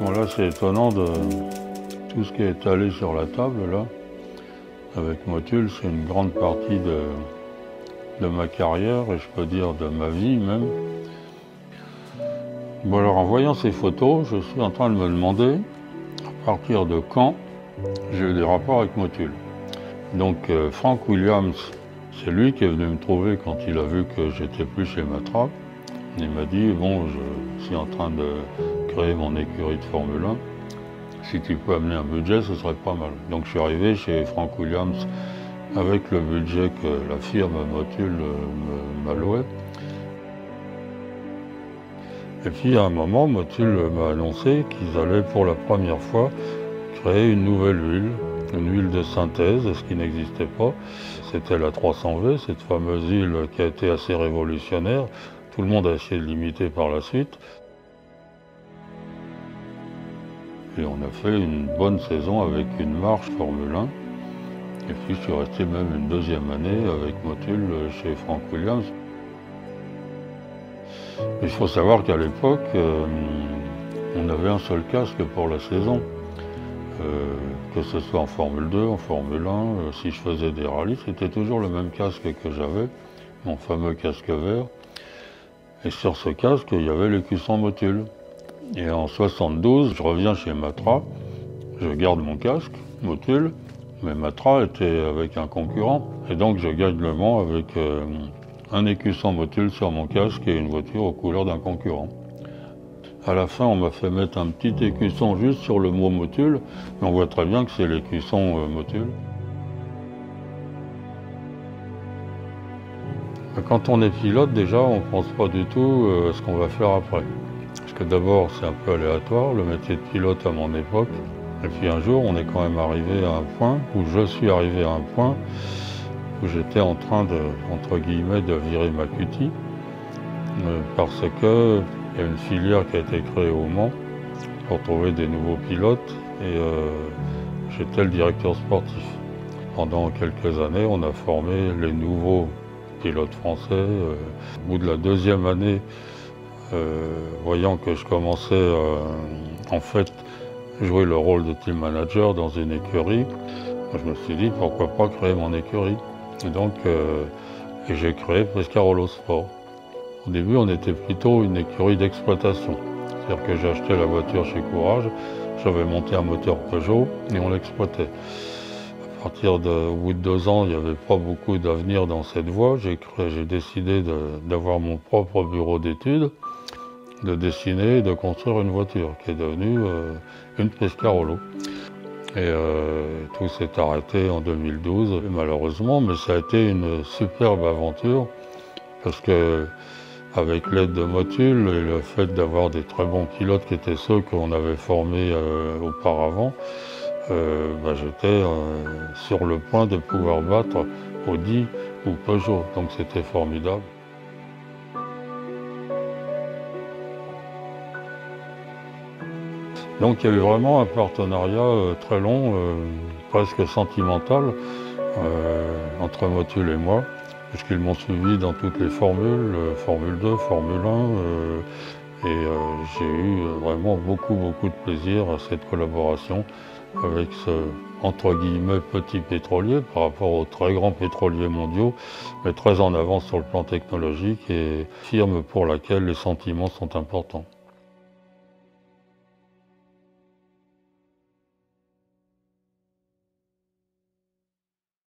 Bon, là, c'est étonnant de tout ce qui est étalé sur la table, là. Avec Motul, c'est une grande partie de ma carrière, et je peux dire de ma vie même. Bon, alors, en voyant ces photos, je suis en train de me demander à partir de quand j'ai eu des rapports avec Motul. Donc, Frank Williams, c'est lui qui est venu me trouver quand il a vu que j'étais plus chez Matra. Il m'a dit, bon, je suis en train de créer mon écurie de Formule 1. Si tu peux amener un budget, ce serait pas mal. Donc je suis arrivé chez Frank Williams avec le budget que la firme Motul m'allouait. Et puis à un moment, Motul m'a annoncé qu'ils allaient pour la première fois créer une nouvelle huile, une huile de synthèse, ce qui n'existait pas. C'était la 300V, cette fameuse huile qui a été assez révolutionnaire. Tout le monde a essayé de l'imiter par la suite. Et on a fait une bonne saison avec une marche Formule 1. Et puis je suis resté même une deuxième année avec Motul chez Frank Williams. Il faut savoir qu'à l'époque, on avait un seul casque pour la saison. Que ce soit en Formule 2, en Formule 1, si je faisais des rallyes, c'était toujours le même casque que j'avais, mon fameux casque vert. Et sur ce casque, il y avait l'écusson Motul. Et en 72, je reviens chez Matra, je garde mon casque, Motul, mais Matra était avec un concurrent. Et donc je gagne le Mans avec un écusson Motul sur mon casque et une voiture aux couleurs d'un concurrent. À la fin, on m'a fait mettre un petit écusson juste sur le mot Motul, mais on voit très bien que c'est l'écusson Motul. Quand on est pilote, déjà, on ne pense pas du tout à ce qu'on va faire après. Parce que d'abord, c'est un peu aléatoire, le métier de pilote à mon époque. Et puis un jour, on est quand même arrivé à un point, où je suis arrivé à un point, où j'étais en train de, entre guillemets, de virer ma cutie. Parce que il y a une filière qui a été créée au Mans pour trouver des nouveaux pilotes. Et j'étais le directeur sportif. Pendant quelques années, on a formé les nouveaux pilotes français. Au bout de la deuxième année, voyant que je commençais en fait jouer le rôle de team manager dans une écurie, je me suis dit pourquoi pas créer mon écurie. Et donc j'ai créé Pescarolo Sport. Au début, on était plutôt une écurie d'exploitation. C'est-à-dire que j'ai acheté la voiture chez Courage, j'avais monté un moteur Peugeot et on l'exploitait. À partir au bout de 2 ans, il n'y avait pas beaucoup d'avenir dans cette voie. J'ai décidé d'avoir mon propre bureau d'études, de dessiner et de construire une voiture qui est devenue une Pescarolo. Et tout s'est arrêté en 2012, malheureusement, mais ça a été une superbe aventure parce que avec l'aide de Motul et le fait d'avoir des très bons pilotes qui étaient ceux qu'on avait formés auparavant, j'étais sur le point de pouvoir battre Audi ou Peugeot, donc c'était formidable. Donc il y a eu vraiment un partenariat très long, presque sentimental, entre Motul et moi, puisqu'ils m'ont suivi dans toutes les formules, Formule 2, Formule 1, et j'ai eu vraiment beaucoup de plaisir à cette collaboration avec ce, entre guillemets, petit pétrolier par rapport aux très grands pétroliers mondiaux, mais très en avance sur le plan technologique et firme pour laquelle les sentiments sont importants.